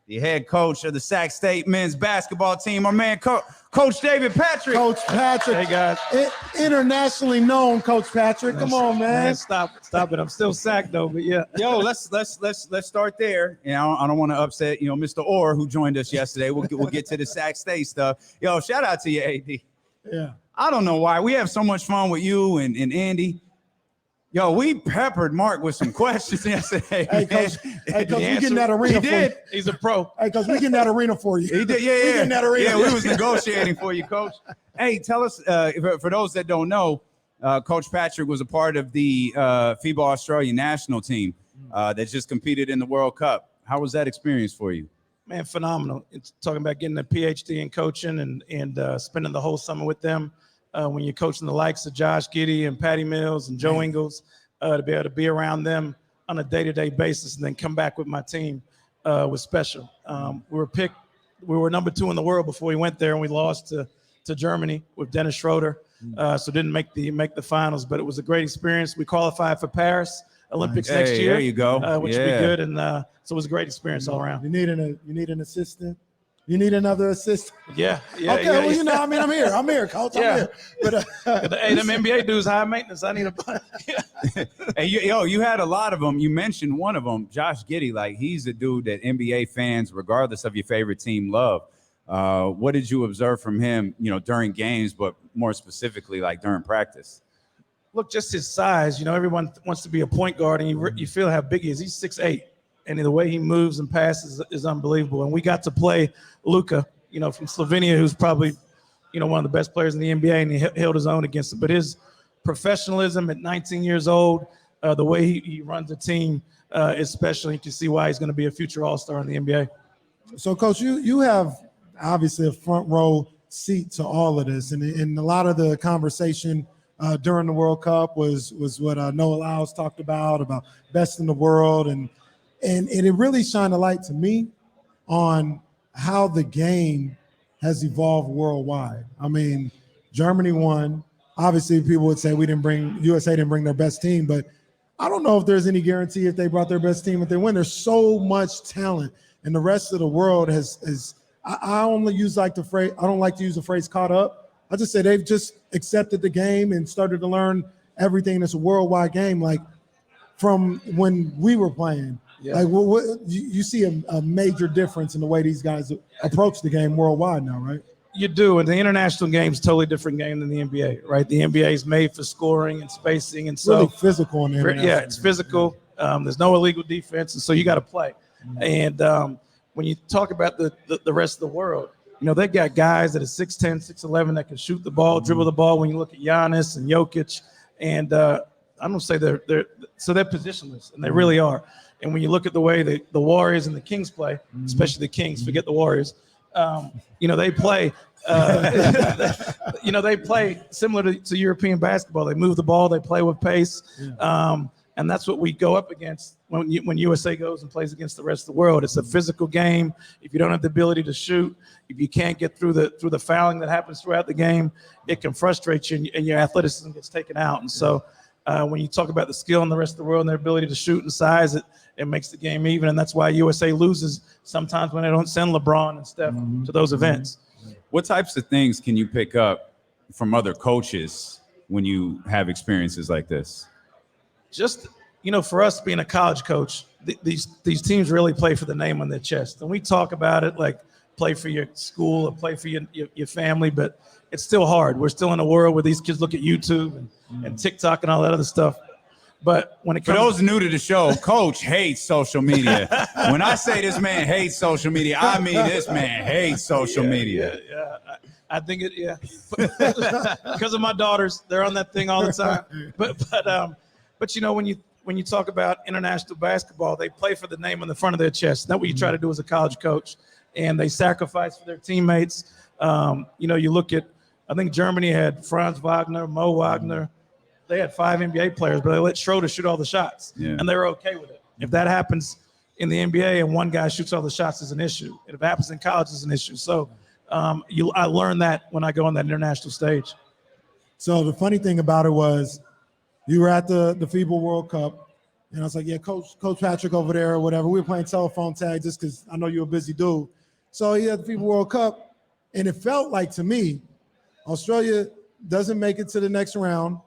the head coach of the Sac State men's basketball team, our man, Coach David Patrick. Coach Patrick. Hey, guys. Internationally known Coach Patrick. Come on, man. Stop it. I'm still Sac, though, but yeah. Yo, let's start there. You know, I don't want to upset, Mr. Orr, who joined us yesterday. We'll get to the Sac State stuff. Yo, shout out to you, AD. Yeah. I don't know why. We have so much fun with you and Andy. Yo, we peppered Mark with some questions yesterday. Hey, Coach, we getting that arena for you. He's a pro. Hey, Coach, we getting that arena for you. He did, yeah. We getting that arena. Yeah, we was negotiating for you, Coach. Hey, tell us, for those that don't know, Coach Patrick was a part of the FIBA Australia national team that just competed in the World Cup. How was that experience for you? Man, phenomenal. It's talking about getting a PhD in coaching and spending the whole summer with them. When you're coaching the likes of Josh Giddey and Patty Mills and Joe Ingles, to be able to be around them on a day-to-day basis and then come back with my team was special. We were number 2 in the world before we went there, and we lost to Germany with Dennis Schroeder, so didn't make the finals, but it was a great experience. We qualified for Paris Olympics next year. There you go. Which would be good, and so it was a great experience all around. You need an assistant. You need another assistant. Yeah. Okay. Well, I'm here, Coach. I'm here. But hey, them NBA dudes high maintenance. I need a. Hey, you had a lot of them. You mentioned one of them, Josh Giddey. Like, he's a dude that NBA fans, regardless of your favorite team, love. What did you observe from him, during games, but more specifically, like during practice? Look, just his size. Everyone wants to be a point guard, and you feel how big he is. He's 6'8". And the way he moves and passes is unbelievable. And we got to play Luka, from Slovenia, who's probably, one of the best players in the NBA, and he held his own against him. But his professionalism at 19 years old, the way he runs the team is special. You can see why he's going to be a future All-Star in the NBA. So, Coach, you have obviously a front row seat to all of this. And a lot of the conversation during the World Cup was what Noah Lyles talked about best in the world. And it really shined a light to me on how the game has evolved worldwide. I mean, Germany won. Obviously, people would say USA didn't bring their best team, but I don't know if there's any guarantee if they brought their best team if they win. There's so much talent, and the rest of the world has. I only use I don't like to use the phrase caught up. I just say they've just accepted the game and started to learn everything. It's a worldwide game, like from when we were playing. Yeah. Like, what you see a major difference in the way these guys approach the game worldwide now, right? You do, and the international game is a totally different game than the NBA, right? The NBA is made for scoring and spacing, and so really physical in the international yeah, it's physical. There's no illegal defense, and so you got to play. Mm-hmm. And when you talk about the rest of the world, they got guys that are 6'10", 6'11" that can shoot the ball, dribble the ball. When you look at Giannis and Jokic, and I don't say they're positionless, and they really are. And when you look at the way the Warriors and the Kings play, especially the Kings, forget the Warriors, they play, they play similar to European basketball. They move the ball, they play with pace, and that's what we go up against when USA goes and plays against the rest of the world. It's a physical game. If you don't have the ability to shoot, if you can't get through the fouling that happens throughout the game, it can frustrate you, and your athleticism gets taken out. And so when you talk about the skill in the rest of the world and their ability to shoot and size, it makes the game even, and that's why USA loses sometimes when they don't send LeBron and Steph to those events. What types of things can you pick up from other coaches when you have experiences like this? Just, for us being a college coach, these teams really play for the name on their chest. And we talk about it like play for your school or play for your family, but it's still hard. We're still in a world where these kids look at YouTube and TikTok and all that other stuff. But when it comes for those new to the show, Coach hates social media. When I say this man hates social media, I mean this man hates social media. Yeah. I think because of my daughters, they're on that thing all the time. But when you talk about international basketball, they play for the name on the front of their chest. That's what you try to do as a college coach, and they sacrifice for their teammates. You look at, I think Germany had Franz Wagner, Mo Wagner. They had 5 NBA players, but they let Schroeder shoot all the shots, and they were okay with it. If that happens in the NBA and one guy shoots all the shots, is an issue. If it happens in college, it's an issue. So I learned that when I go on that international stage. So the funny thing about it was you were at the FIBA World Cup. And I was like, yeah, Coach Patrick over there or whatever. We were playing telephone tag just because I know you're a busy dude. So he had the FIBA World Cup, and it felt like to me, Australia doesn't make it to the next round.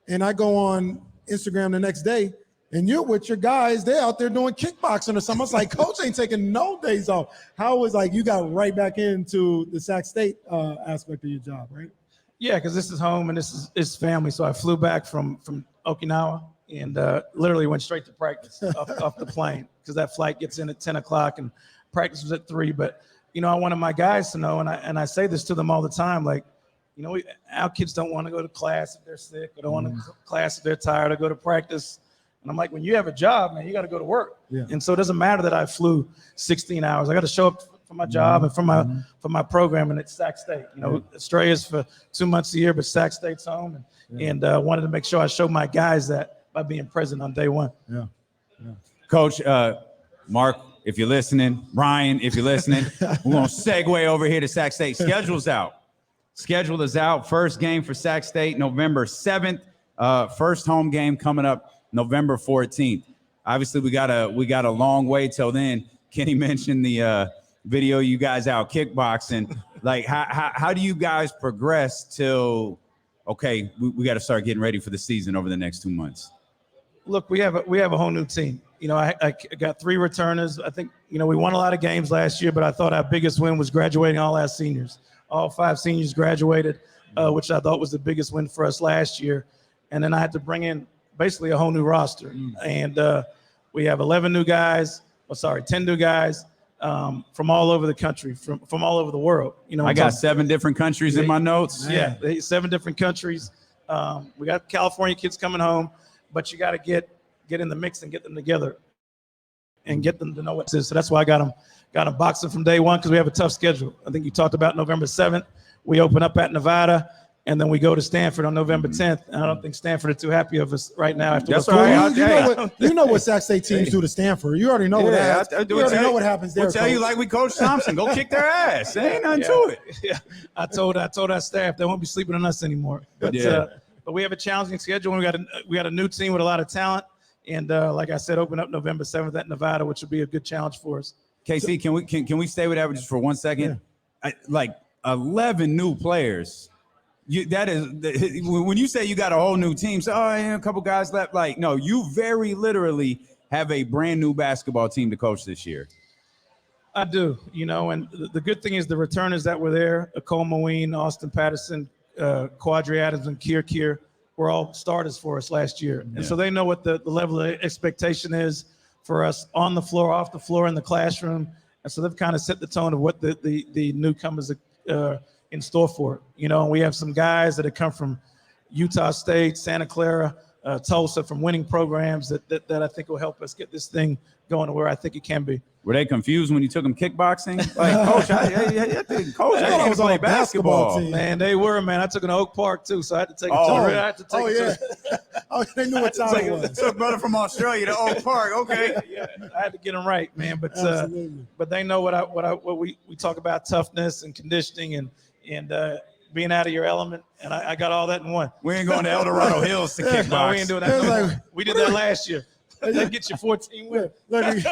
And I go on Instagram the next day, and you're with your guys. They're out there doing kickboxing or something. I was like, Coach ain't taking no days off. How was like you got right back into the Sac State aspect of your job, right? Yeah, because this is home and this is family. So I flew back from Okinawa and literally went straight to practice off the plane because that flight gets in at 10 o'clock and practice was at 3. But, you know, I wanted my guys to know, and I say this to them all the time, like, you know, our kids don't want to go to class if they're sick or don't want to go to class if they're tired or go to practice. And I'm like, when you have a job, man, you got to go to work. Yeah. And so it doesn't matter that I flew 16 hours. I got to show up for my job and for my program, and it's Sac State. You know, Australia's for 2 months a year, but Sac State's home, and wanted to make sure I showed my guys that by being present on day one. Yeah. Coach, Mark, if you're listening, Brian, if you're listening, we're going to segue over here to Sac State. Schedule's out. Schedule is out. First game for Sac State, November 7th. First home game coming up November 14th. Obviously, we got a long way till then. Kenny mentioned the video you guys out kickboxing. Like, how do you guys progress till, okay, we got to start getting ready for the season over the next 2 months? Look, we have a whole new team. You know, I got 3 returners. I think, you know, we won a lot of games last year, but I thought our biggest win was graduating all our seniors. All 5 seniors graduated, which I thought was the biggest win for us last year. And then I had to bring in basically a whole new roster. And we have 10 new guys from all over the country, from all over the world. You know, I got 7 different countries in my notes. Yeah, 7 different countries. We got California kids coming home, but you got to get in the mix and get them together and get them to know what it is. So that's why I got them boxing from day one, because we have a tough schedule. I think you talked about November 7th. We open up at Nevada, and then we go to Stanford on November 10th. And I don't think Stanford are too happy of us right now. After that's right. You know what Sac State teams do to Stanford. You already know what happens. You already know what happens there. We'll tell you like we Coach Thompson. Go kick their ass. There ain't nothing to it. Yeah, I told our staff they won't be sleeping on us anymore. But but we have a challenging schedule. We got a new team with a lot of talent. And like I said, open up November 7th at Nevada, which will be a good challenge for us. KC, can we stay with that just for 1 second? Yeah. Like 11 new players. When you say you got a whole new team, so a couple guys left. Like, no, you very literally have a brand new basketball team to coach this year. I do, you know, and the good thing is the returners that were there, Cole Moween, Austin Patterson, Quadri Adams, and Kier were all starters for us last year. Yeah. And so they know what the level of expectation is for us on the floor, off the floor, in the classroom. And so they've kind of set the tone of what the newcomers are in store for. You know, and we have some guys that have come from Utah State, Santa Clara, Tulsa, from winning programs that I think will help us get this thing going to where I think it can be. Were they confused when you took them kickboxing? Like, Coach, I think Coach, I was play basketball. Team. Man, they were, man. I took them to Oak Park, too, so I had to take it to they knew what time it was. Took brother from Australia to Oak Park, okay. Yeah, I had to get them right, man. But they know what we talk about, toughness and conditioning and being out of your element, and I got all that in one. We ain't going to El Dorado Hills to kickbox. No, we ain't doing that. We did that last year. That gets you 14 wins.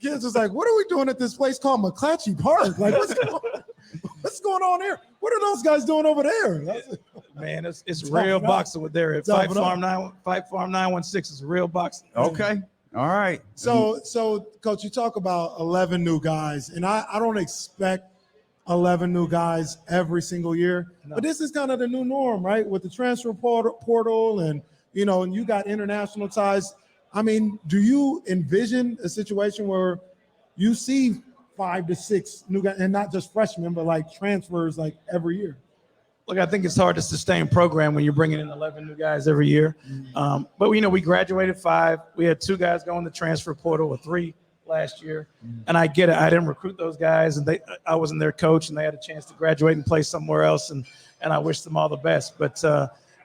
Kids was like, what are we doing at this place called McClatchy Park? Like, what's going on there? What are those guys doing over there? Man, it's real boxing with there. Fight Farm 916 is real boxing. Okay. All right. So Coach, you talk about 11 new guys, and I don't expect 11 new guys every single year, but this is kind of the new norm, right? With the transfer portal and, you know, and you got international ties. I mean, do you envision a situation where you see 5 to 6 new guys, and not just freshmen, but like transfers like every year? Look, I think it's hard to sustain program when you're bringing in 11 new guys every year. But, you know, we graduated 5. We had 2 guys go in the transfer portal, or 3 last year. And I get it. I didn't recruit those guys, and I wasn't their coach, and they had a chance to graduate and play somewhere else, and I wish them all the best. But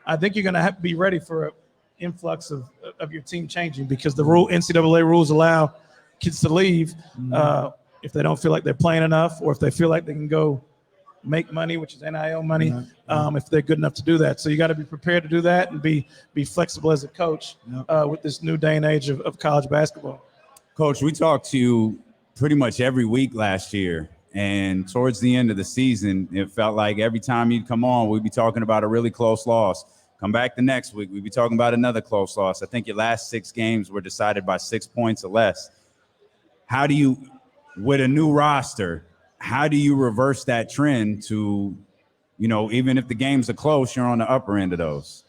I think you're going to have to be ready for an influx of your team changing, because the NCAA rules allow kids to leave if they don't feel like they're playing enough, or if they feel like they can go make money, which is NIL money, Yeah. if they're good enough to do that. So you got to be prepared to do that and be flexible as a coach with this new day and age of college basketball. Coach, we talked to you pretty much every week last year. And towards the end of the season, it felt like every time you'd come on, we'd be talking about a really close loss. Come back the next week, we'd be talking about another close loss. I think your last 6 games were decided by 6 points or less. How do you, with a new roster, how do you reverse that trend to, even if the games are close, you're on the upper end of those?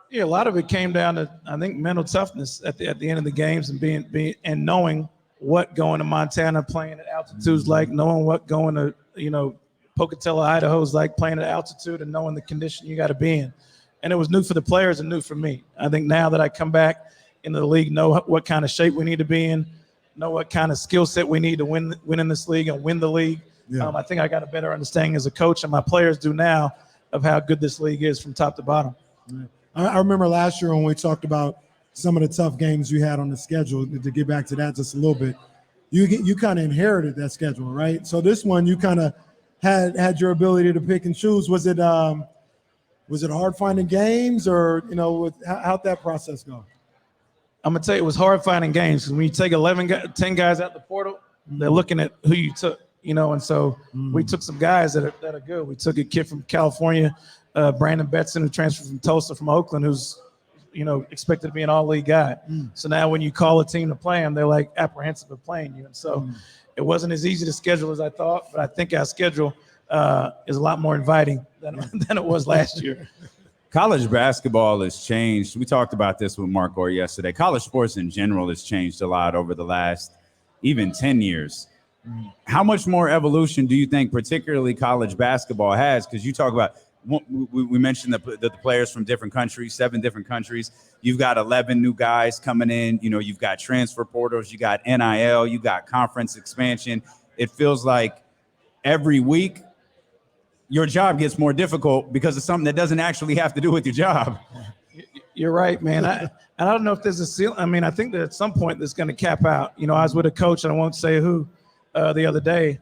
Yeah, a lot of it came down to, I think, mental toughness at the end of the games and being and knowing what going to Montana playing at altitudes like, knowing what going to, Pocatello, Idaho is like playing at altitude and knowing the condition you got to be in. And it was new for the players and new for me. I think now that I come back into the league, know what kind of shape we need to be in, know what kind of skill set we need to win in this league and win the league. Yeah. I think I got a better understanding as a coach, and my players do now, of how good this league is from top to bottom. Yeah. I remember last year when we talked about some of the tough games you had on the schedule. To get back to that just a little bit, you kind of inherited that schedule, right? So this one you kind of had your ability to pick and choose. Was it hard finding games, or how'd that process go? I'm gonna tell you, it was hard finding games because when you take 10 guys out the portal, they're looking at who you took, and so we took some guys that are good. We took a kid from California, Brandon Betson, who transferred from Tulsa, from Oakland, who's expected to be an all-league guy. So now when you call a team to play him, they're like apprehensive of playing you. And so it wasn't as easy to schedule as I thought, but I think our schedule is a lot more inviting than it was last year. College basketball has changed. We talked about this with Mark Orr yesterday. College sports in general has changed a lot over the last even 10 years. How much more evolution do you think particularly college basketball has? Because you talk about, we mentioned the players from different countries, 7 different countries. You've got 11 new guys coming in. You've got transfer portals. You got NIL. You got conference expansion. It feels like every week your job gets more difficult because of something that doesn't actually have to do with your job. You're right, man. I don't know if there's a ceiling. I mean, I think that at some point that's going to cap out. I was with a coach, and I won't say who, the other day,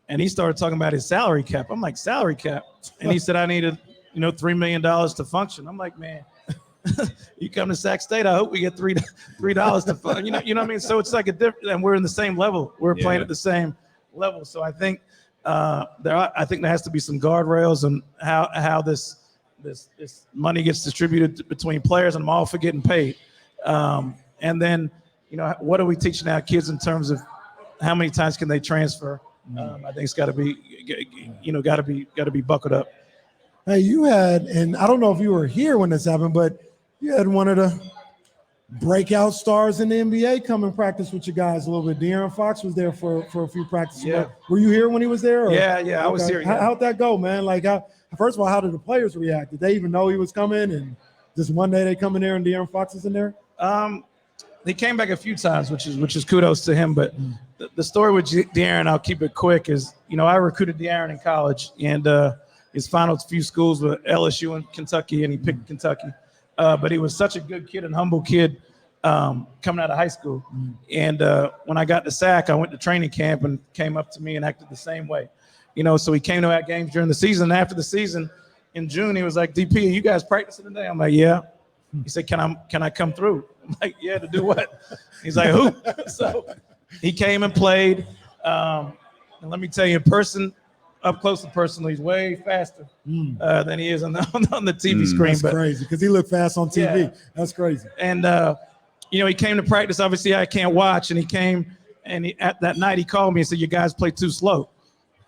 and he started talking about his salary cap. I'm like, salary cap? And he said, I needed, $3 million to function. I'm like, man, you come to Sac State, I hope we get $3 to function. You know what I mean? So it's like a different, and we're in the same level. We're playing at the same level. So I think there has to be some guardrails on how this money gets distributed between players, and I'm all for getting paid. And then, what are we teaching our kids in terms of how many times can they transfer? I think it's got to be buckled up. Hey, you had, and I don't know if you were here when this happened, but you had one of the breakout stars in the NBA come and practice with you guys a little bit. De'Aaron Fox was there for a few practices. Yeah. Were you here when he was there? Or? Yeah, I was here. Yeah. How'd that go, man? Like, first of all, how did the players react? Did they even know he was coming? And just one day they come in there and De'Aaron Fox is in there? They came back a few times, which is kudos to him. But the story with De'Aaron, I'll keep it quick, is, I recruited De'Aaron in college, and his final few schools were LSU and Kentucky, and he picked Kentucky. But he was such a good kid and humble kid coming out of high school. And when I got to SAC, I went to training camp and came up to me and acted the same way. So he came to our games during the season. After the season, in June, he was like, DP, are you guys practicing today? I'm like, yeah. He said, can I come through? I'm like, yeah, to do what? He's like, who? So he came and played. And let me tell you, in person, up close and personal, he's way faster than he is on the TV screen. That's crazy, because he looked fast on TV. Yeah. That's crazy. And, he came to practice. Obviously, I can't watch. And he came, and at that night, he called me and said, you guys play too slow.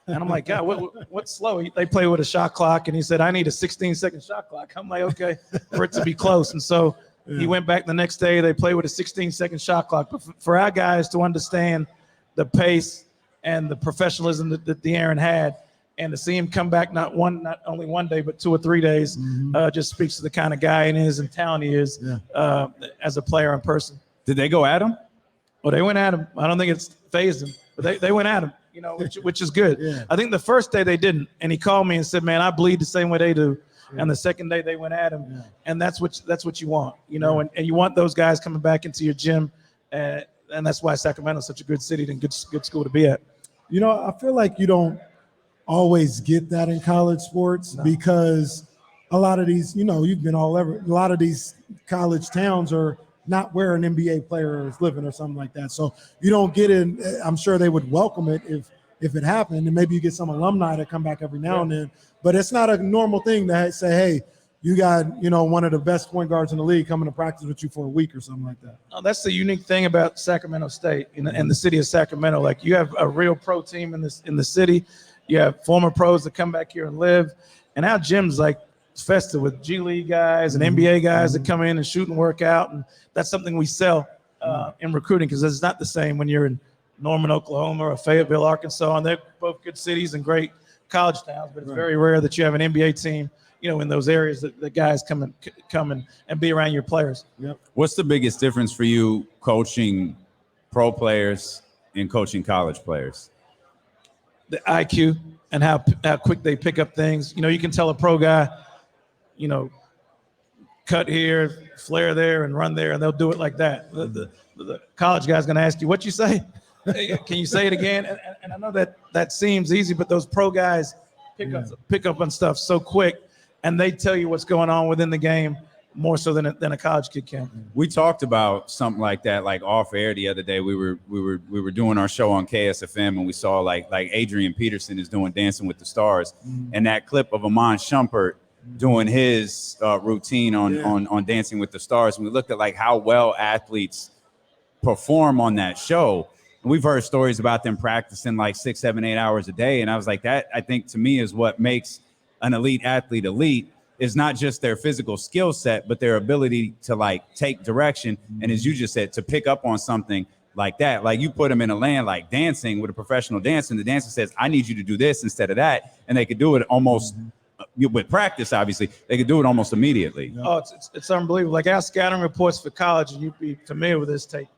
And I'm like, God, what's slow? They play with a shot clock. And he said, I need a 16-second shot clock. I'm like, okay, for it to be close. And so he went back the next day. They played with a 16-second shot clock. But for our guys to understand the pace and the professionalism that De'Aaron had, and to see him come back not only one day, but 2 or 3 days, just speaks to the kind of guy he is and talent he is as a player in person. Did they go at him? Well, they went at him. I don't think it's phased him, but they went at him. Which is good. Yeah. I think the first day they didn't, and he called me and said, "Man, I bleed the same way they do." Yeah. And the second day they went at him, and that's what you want, and you want those guys coming back into your gym, and that's why Sacramento is such a good city and good school to be at. I feel like you don't always get that in college sports because a lot of these, you've been all over. A lot of these college towns are not where an NBA player is living or something like that. So you don't get in. I'm sure they would welcome it if it happened, and maybe you get some alumni that come back every now and then. But it's not a normal thing to say, hey, you got one of the best point guards in the league coming to practice with you for a week or something like that. Oh, that's the unique thing about Sacramento State and the city of Sacramento. Like, you have a real pro team in the city. You have former pros that come back here and live, and our gym's like festive with G League guys and NBA guys that come in and shoot and work out, and that's something we sell in recruiting, because it's not the same when you're in Norman, Oklahoma, or Fayetteville, Arkansas, and they're both good cities and great college towns, but it's very rare that you have an NBA team, in those areas that the guys come and be around your players. Yep. What's the biggest difference for you coaching pro players and coaching college players? The IQ and how quick they pick up things. You can tell a pro guy, cut here, flare there, and run there, and they'll do it like that. The college guy's going to ask you, what you say? Can you say it again? And I know that seems easy, but those pro guys pick up on stuff so quick, and they tell you what's going on within the game more so than a college kid can. We talked about something like that, like off air the other day. We were doing our show on KSFM, and we saw like Adrian Peterson is doing Dancing with the Stars, and that clip of Amon Shumpert doing his routine on Dancing with the Stars. And we looked at like how well athletes perform on that show. And we've heard stories about them practicing like 6, 7, 8 hours a day. And I was like, that, I think, to me, is what makes an elite athlete elite, is not just their physical skill set, but their ability to like take direction. And as you just said, to pick up on something like that. Like, you put them in a land like dancing with a professional dancer, and the dancer says, I need you to do this instead of that. And they could do it almost with practice, obviously. They could do it almost immediately. Oh, it's unbelievable. Like, our scouting reports for college, and you'd be familiar with this, take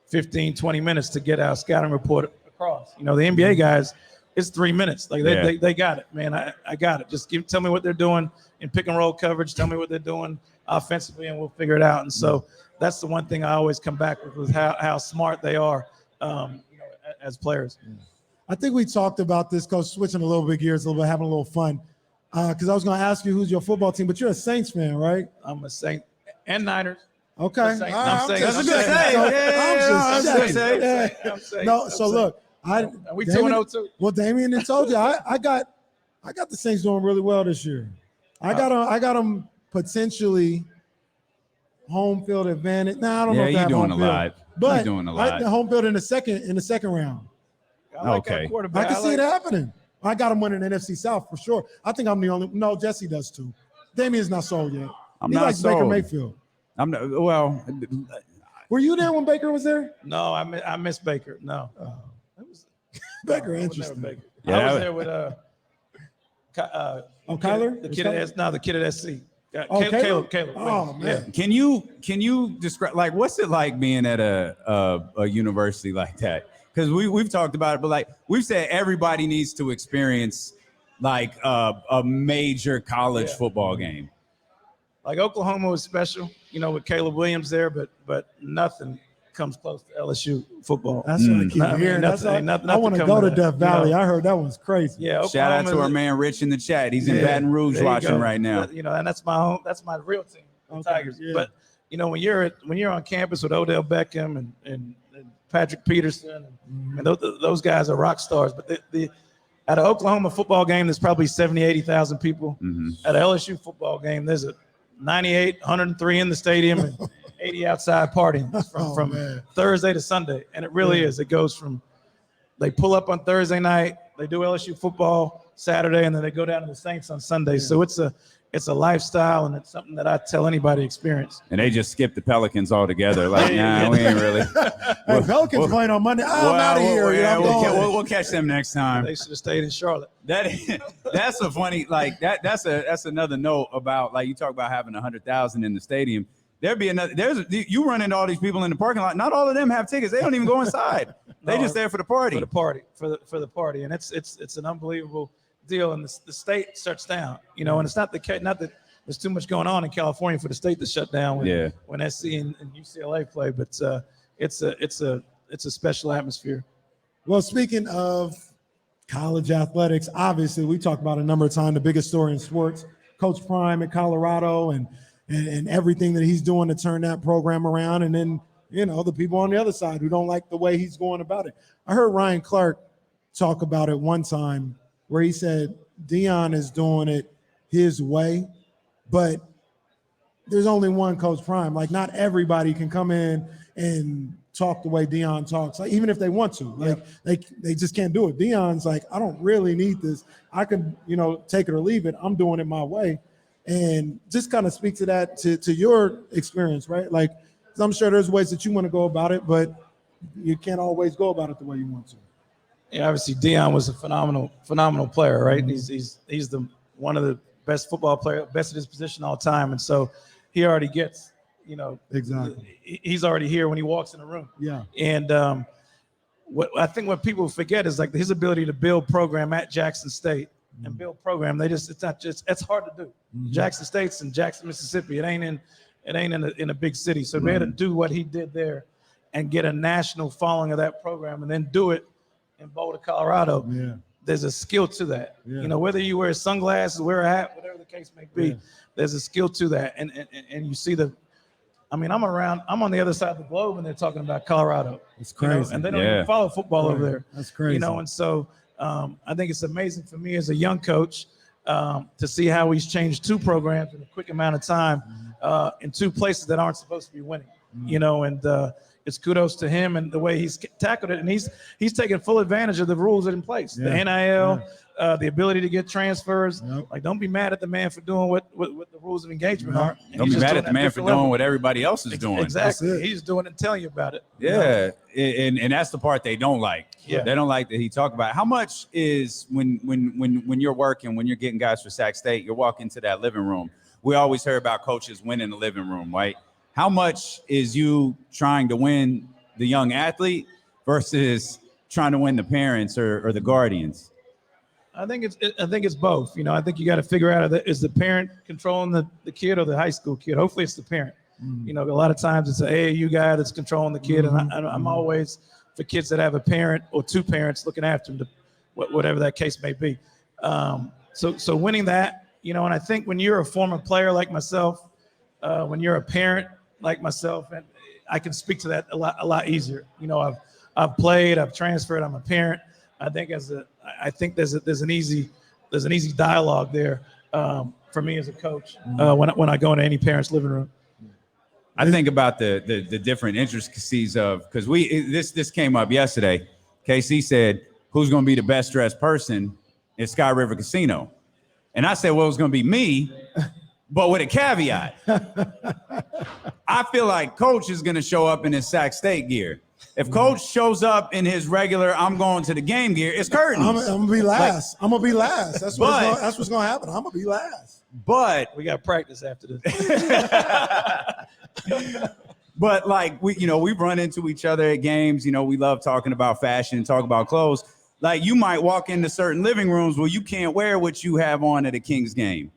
15, 20 minutes to get our scouting report across. The NBA guys, it's 3 minutes. Like, they got it, man. I got it. Just tell me what they're doing in pick and roll coverage. Tell me what they're doing offensively, and we'll figure it out. And so that's the one thing I always come back with how smart they are as players. I think we talked about this, Coach, switching a little bit gears, a little bit, having a little fun. Because I was going to ask you who's your football team, but you're a Saints fan, right? I'm a Saint and Niners. Okay. I'm saying. That's a good say. No, so look, are we 2-0 Well, Damien had told you I got the Saints doing really well this year. I got them potentially home field advantage. Now I don't know if you're doing home a field, lot. but you're doing a lot. the home field in the second round. Okay. I can see it happening. I got them winning the NFC South for sure. I think I'm the only. No, Jesse does too. Damien's not sold yet. I'm he not likes sold. Baker Mayfield. I'm not. Well, were you there when Baker was there? No, I miss Baker. No, Baker, interesting. Baker. Yeah, I was there with Kyler? The kid at SC. Caleb. Caleb. Oh man. can you describe, like, what's it like being at a university like that? Because we've talked about it, but like we've said, everybody needs to experience like a major college football game. Like, Oklahoma was special, with Caleb Williams there, but nothing comes close to LSU football. That's what I keep hearing. I want to go to Death Valley. I heard that one's crazy. Yeah. Shout out to our man Rich in the chat. He's in Baton Rouge watching right now. And that's my real team, the Tigers. Yeah. But when you're on campus with Odell Beckham and Patrick Peterson, and those guys are rock stars. But at an Oklahoma football game, there's probably 70, 80,000 people. At an LSU football game, there's a 98, 103 in the stadium and 80 outside partying from Thursday to Sunday. And it really is. It goes from, they pull up on Thursday night, they do LSU football Saturday, and then they go down to the Saints on Sunday. So it's a lifestyle, and it's something that I tell anybody to experience. And they just skipped the Pelicans altogether. Like, nah, we ain't really. Hey, Pelicans playing on Monday. I'm out of here. We'll catch them next time. They should have stayed in Charlotte. That's a funny, like, that's another note about, like, you talk about having 100,000 in the stadium. There'd be you run into all these people in the parking lot. Not all of them have tickets. They don't even go inside. They just there for the party. For the party, and it's an unbelievable deal. And the state shuts down, and it's not that there's too much going on in California for the state to shut down when SC and UCLA play, but it's a special atmosphere. Well, speaking of college athletics. Obviously, we talked about a number of times the biggest story in sports, Coach Prime at Colorado and everything that he's doing to turn that program around. And then, the people on the other side who don't like the way he's going about it. I heard Ryan Clark talk about it one time where he said Deion is doing it his way, but there's only one Coach Prime. Like, not everybody can come in and talk the way Deion talks, like, even if they want to. Like, they just can't do it. Deion's like, I don't really need this. I can, take it or leave it. I'm doing it my way. And just kind of speak to that, to your experience, right? Like, I'm sure there's ways that you want to go about it, but you can't always go about it the way you want to. Yeah, obviously Deion was a phenomenal player, right? Mm-hmm. He's the one of the best football player, best at his position all time, and so he already gets, exactly. He's already here when he walks in the room. Yeah. And what people forget is like his ability to build program at Jackson State and build program. It's hard to do. Mm-hmm. Jackson State's in Jackson, Mississippi. It ain't in a big city. So to be able to do what he did there and get a national following of that program and then do it in Boulder, Colorado. Yeah. There's a skill to that. Yeah. Whether you wear sunglasses, wear a hat, whatever the case may be, there's a skill to that. And you see I'm on the other side of the globe and they're talking about Colorado. It's crazy. And they don't even follow football over there. That's crazy. And so I think it's amazing for me as a young coach to see how he's changed two programs in a quick amount of time in two places that aren't supposed to be winning. And it's kudos to him and the way he's tackled it. And he's taken full advantage of the rules that are in place. The NIL, the ability to get transfers. Yep. Like, don't be mad at the man for doing what the rules of engagement are. And don't be mad at the man for doing what everybody else is doing. Exactly. He's doing it and telling you about it. Yeah. And that's the part they don't like. Yeah. They don't like that he talked about it. How much is when you're working, when you're getting guys for Sac State, you're walking into that living room. We always hear about coaches winning the living room, right? How much is you trying to win the young athlete versus trying to win the parents or the guardians? I think it's both. I think you got to figure out, is the parent controlling the kid or the high school kid? Hopefully it's the parent. A lot of times it's an AAU guy that's controlling the kid. And I'm always for kids that have a parent or two parents looking after them, whatever that case may be. So winning that, and I think when you're a former player like myself, when you're a parent like myself, and I can speak to that a lot easier. I've played, I've transferred, I'm a parent. I think there's an easy dialogue there for me as a coach when I go into any parent's living room. I think about the different intricacies of, because this came up yesterday. KC said, who's going to be the best dressed person in Sky River Casino? And I said, well, it's going to be me, but with a caveat. I feel like Coach is going to show up in his Sac State gear. If Coach shows up in his regular, I'm going to the game gear, it's curtains. I'm going to be last. I'm going to be last. That's what's going to happen. I'm going to be last. But we got practice after this. But like we've run into each other at games. We love talking about fashion and talk about clothes. Like, you might walk into certain living rooms where you can't wear what you have on at a Kings game.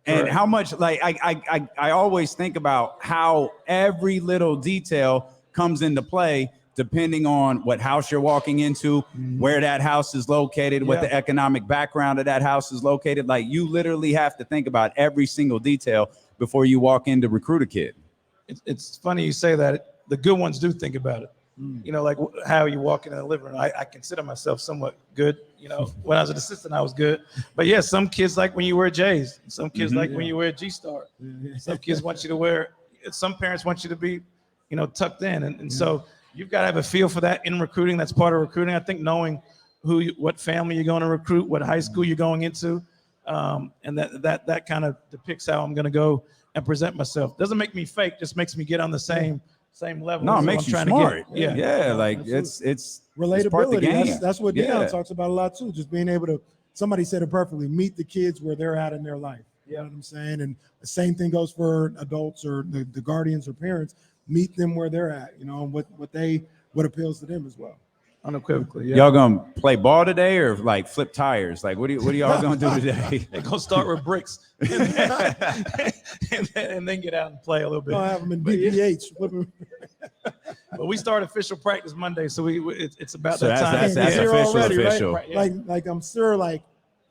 And correct. How much, like, I always think about how every little detail comes into play depending on what house you're walking into, where that house is located, what the economic background of that house is located. Like, you literally have to think about every single detail before you walk in to recruit a kid. It's funny you say that. The good ones do think about it. Like how you walk in the living room. I consider myself somewhat good. When I was an assistant, I was good. But yeah, some kids like when you wear J's. Some kids like when you wear G-Star. Some kids want you to wear, some parents want you to be, tucked in. And so you've got to have a feel for that in recruiting. That's part of recruiting. I think knowing what family you're going to recruit, what high school you're going into, and that kind of depicts how I'm going to go and present myself. Doesn't make me fake, just makes me get on the same level. No, it makes you smart. Yeah, like it's relatability. It's part of the game. That's what Deion talks about a lot too. Just being able to, somebody said it perfectly, meet the kids where they're at in their life. You know what I'm saying? And the same thing goes for adults or the guardians or parents. Meet them where they're at, what appeals to them as well. Unequivocally, Y'all gonna play ball today or like flip tires? Like, what are y'all gonna do today? They're gonna start with bricks and then get out and play a little bit. Gonna have them in BBH. But we start official practice Monday, so it's about So that time. that's Here official, already, right? official. Right, yeah. Like I'm sure, like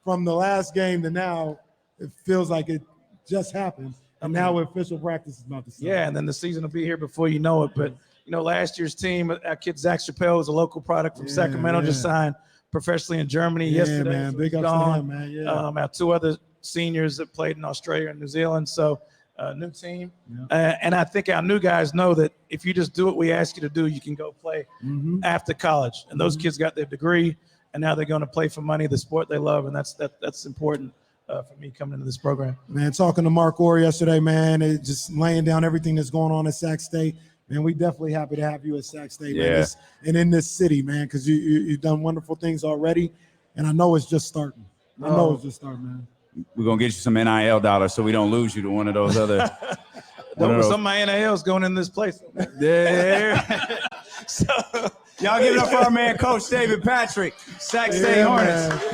from the last game to now, it feels like it just happened, and now official practice is about to start. Yeah, and then the season will be here before you know it. But last year's team, our kid Zach Chappelle is a local product from Sacramento, just signed professionally in Germany yesterday. man, so big he's ups to gone. him, man. Yeah. Our 2 other seniors that played in Australia and New Zealand. So new team. And I think our new guys know that if you just do what we ask you to do, you can go play after college. And those kids got their degree, and now they're going to play for money, the sport they love. And that's important for me coming into this program. Man, talking to Mark Orr yesterday, man, just laying down everything that's going on at Sac State. Man, we definitely happy to have you at Sac State, man. And in this city, man, because you've done wonderful things already. And I know it's just starting. Man. We're going to get you some NIL dollars so we don't lose you to one of those other. Some of my NILs going in this place. There. So Y'all give it up for our man, Coach David Patrick, Sac State Hornets. Man.